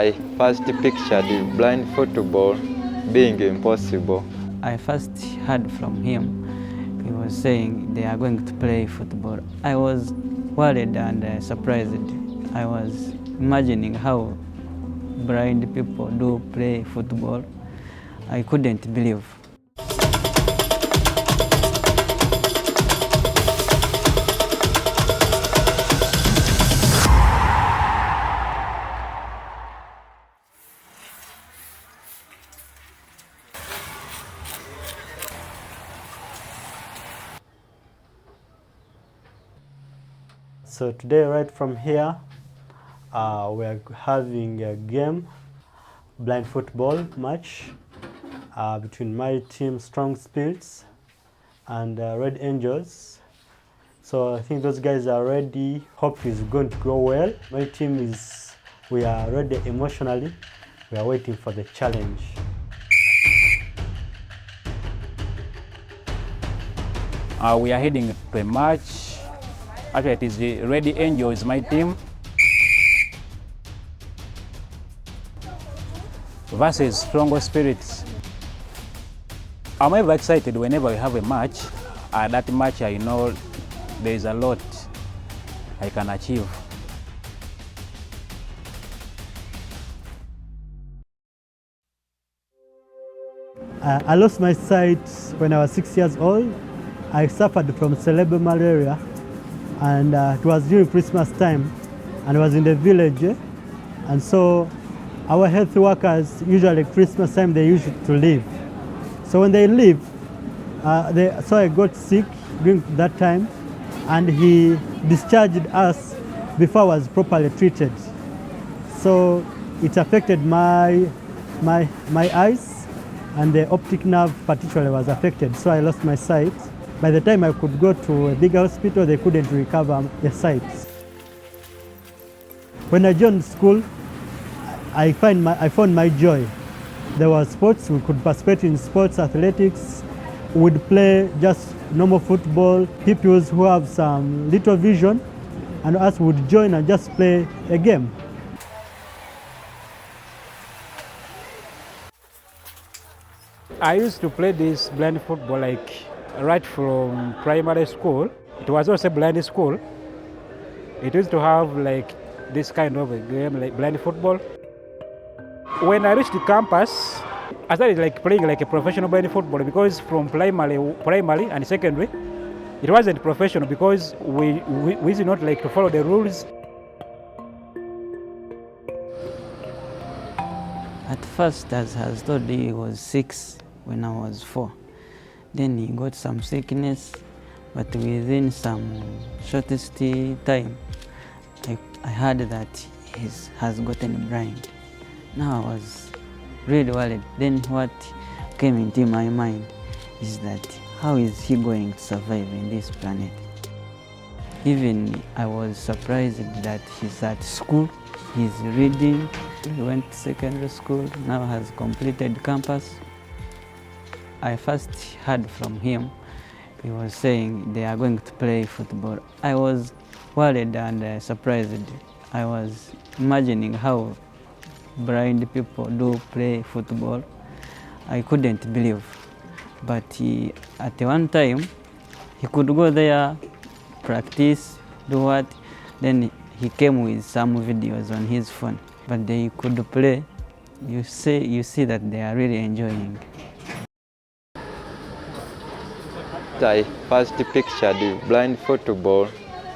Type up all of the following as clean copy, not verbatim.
I first pictured blind football being impossible. I first heard from him. He was saying they are going to play football. I was worried and surprised. I was imagining how blind people do play football. I couldn't believe. So today, right from here, we are having a game, blind football match between my team, Strong Spirits, and Red Angels. So I think those guys are ready. Hope it's going to go well. My team we are ready emotionally. We are waiting for the challenge. We are heading to a match. Actually, it is the Red Angels, my team, versus Strong Spirits. I'm ever excited whenever we have a match. That match, I know there is a lot I can achieve. I lost my sight when I was 6 years old. I suffered from cerebral malaria, and it was during Christmas time, and I was in the village. And so our health workers, usually Christmas time, they used to leave. So when they leave, so I got sick during that time, and he discharged us before I was properly treated. So it affected my eyes, and the optic nerve particularly was affected, so I lost my sight. By the time I could go to a big hospital, they couldn't recover the sight. When I joined school, I found my joy. There was sports, we could participate in sports, athletics, we would play just normal football. People who have some little vision and us would join and just play a game. I used to play this blind football right from primary school. It was also a blind school. It used to have this kind of a game, like blind football. When I reached the campus, I started playing a professional blind football, because from primary and secondary, it wasn't professional because we did not to follow the rules. At first, as I was told, he was 6 when I was 4. Then he got some sickness, but within some shortest time, I heard that he has gotten blind. Now I was really worried. Then what came into my mind is that how is he going to survive in this planet? Even I was surprised that he's at school, he's reading, he went to secondary school, now has completed campus. I first heard from him. He was saying they are going to play football. I was worried and surprised. I was imagining how blind people do play football. I couldn't believe. But at one time, he could go there, practice, do what. Then he came with some videos on his phone. But they could play. You see that they are really enjoying. I first pictured blind football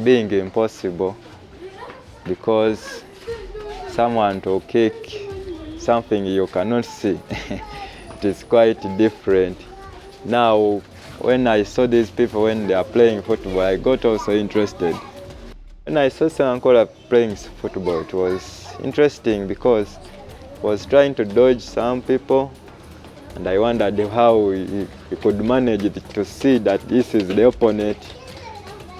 being impossible, because someone to kick something you cannot see. It is quite different. Now, when I saw these people when they are playing football, I got also interested. When I saw Sankola playing football, it was interesting because he was trying to dodge some people, and I wondered how he could manage to see that this is the opponent.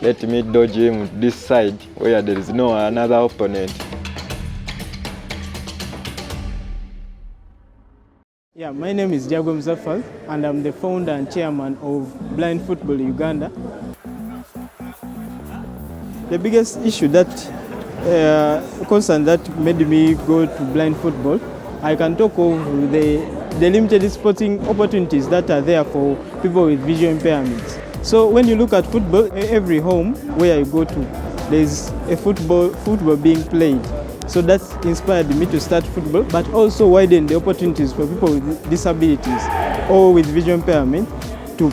Let me dodge him this side where there is no another opponent. Yeah, my name is Diago Mzafal, and I'm the founder and chairman of Blind Football Uganda. The biggest issue that concern that made me go to blind football, I can talk of the limited sporting opportunities that are there for people with visual impairments. So when you look at football, every home where I go to, there's a football being played. So that inspired me to start football, but also widen the opportunities for people with disabilities or with visual impairment to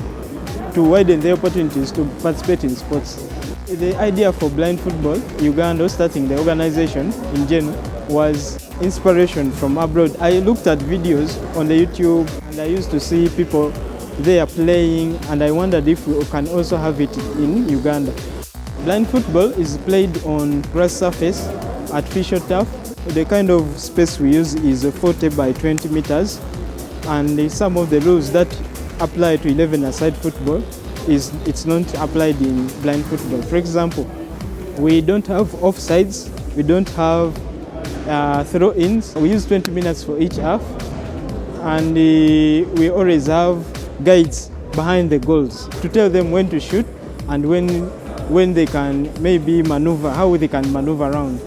widen their opportunities to participate in sports. The idea for Blind Football Uganda, starting the organization in general, was inspiration from abroad. I looked at videos on the YouTube and I used to see people there playing, and I wondered if we can also have it in Uganda. Blind football is played on grass surface, artificial turf. The kind of space we use is 40 by 20 meters, and some of the rules that apply to 11-a-side football it's not applied in blind football. For example, we don't have offsides, we don't have throw-ins. We use 20 minutes for each half, and we always have guides behind the goals to tell them when to shoot and when they can maybe maneuver, how they can maneuver around.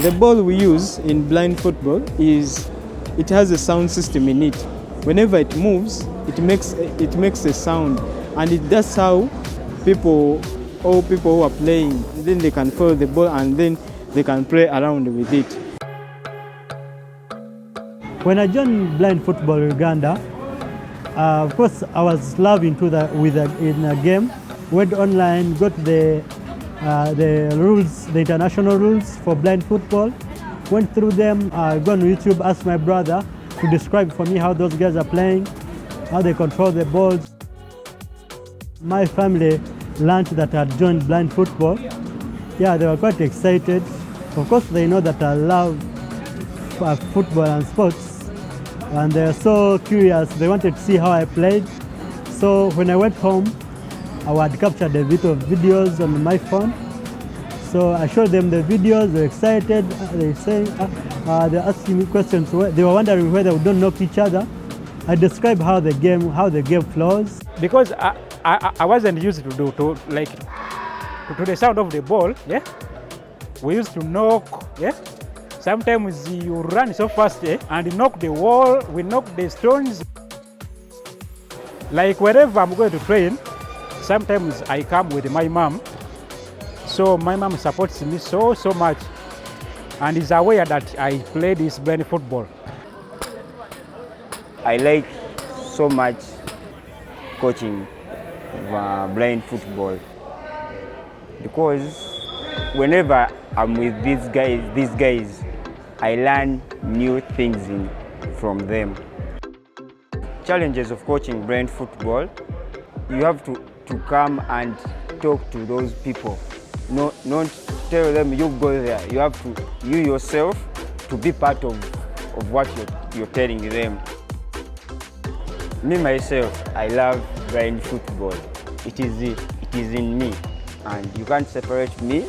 The ball we use in blind football it has a sound system in it. Whenever it moves, it makes a sound, and that's how people who are playing, then they can follow the ball and then they can play around with it. When I joined Blind Football Uganda, of course I was loving in a game. Went online, got the rules, the international rules for blind football. Went through them. Go on YouTube, asked my brother to describe for me how those guys are playing, how they control the balls. My family learned that I had joined blind football. Yeah, they were quite excited. Of course, they know that I love football and sports, and they're so curious. They wanted to see how I played. So when I went home, I had captured a bit of videos on my phone. So I showed them the videos. They're excited. They're asking me questions. They were wondering whether we don't knock each other. I described how the game flows. Because I wasn't used to the sound of the ball. Yeah, we used to knock. Yeah, sometimes you run so fast and knock the wall. We knock the stones. Like wherever I'm going to train, sometimes I come with my mom. So my mom supports me so much and is aware that I play this blind football. I like so much coaching blind football because whenever I'm with these guys, I learn new things from them. Challenges of coaching blind football, you have to come and talk to those people. Not tell them you go there. You have to, you yourself, to be part of what you're telling them. Me myself, I love blind football. It is in me, and you can't separate me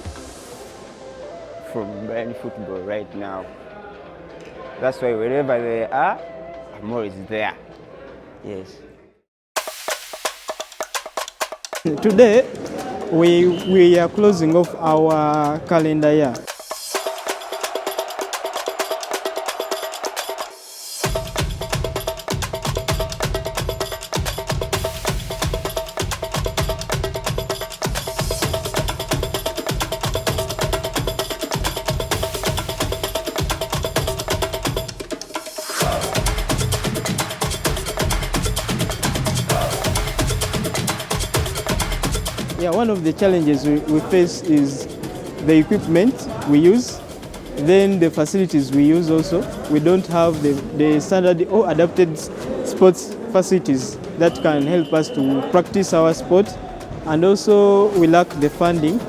from blind football right now. That's why wherever they are, I'm always there. Yes. Today, we are closing off our calendar year. Yeah, one of the challenges we face is the equipment we use, then the facilities we use also. We don't have the standard or adapted sports facilities that can help us to practice our sport, and also we lack the funding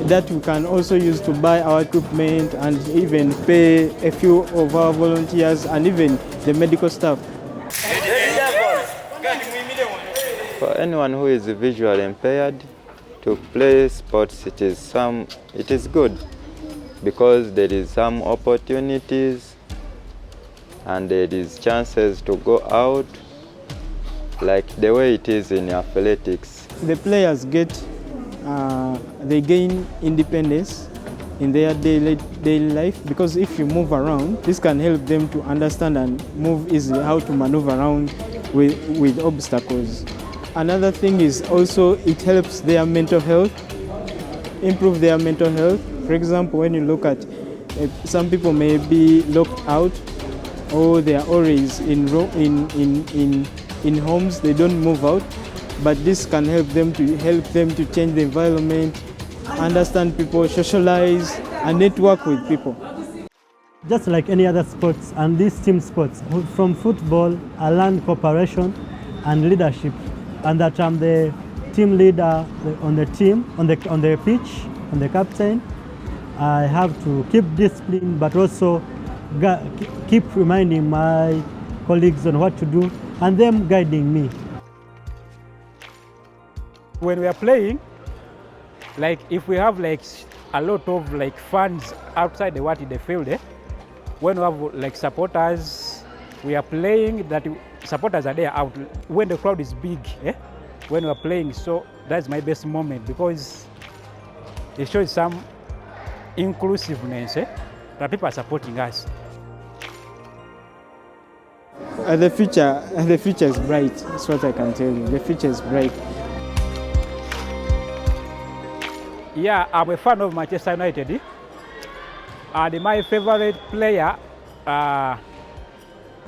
that we can also use to buy our equipment and even pay a few of our volunteers and even the medical staff. For anyone who is visually impaired, to play sports, it is good because there is some opportunities and there is chances to go out, like the way it is in athletics. The players they gain independence in their daily life, because if you move around, this can help them to understand and move easily, how to maneuver around with obstacles. Another thing is also it helps their mental health, improve their mental health. For example, when you look at some people may be locked out, or they are always in homes, they don't move out, but this can help them to change the environment, understand people, socialize, and network with people. Just like any other sports, and these team sports, from football, I learned cooperation and leadership, and that I'm the team leader on the team, on the pitch, on the captain. I have to keep discipline, but also keep reminding my colleagues on what to do, and them guiding me. When we are playing, like if we have like a lot of like fans outside the field, when we have like supporters, we are playing, that supporters are there out when the crowd is big, when we are playing. So that's my best moment, because it shows some inclusiveness, that people are supporting us. The future is bright. That's what I can tell you. The future is bright. Yeah, I'm a fan of Manchester United. And my favorite player,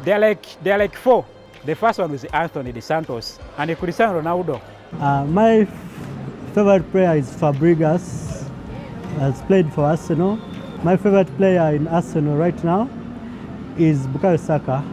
they're like four. The first one was Anthony De Santos and Cristiano Ronaldo. My favorite player is Fabregas. Has played for Arsenal. My favorite player in Arsenal right now is Bukayo Saka.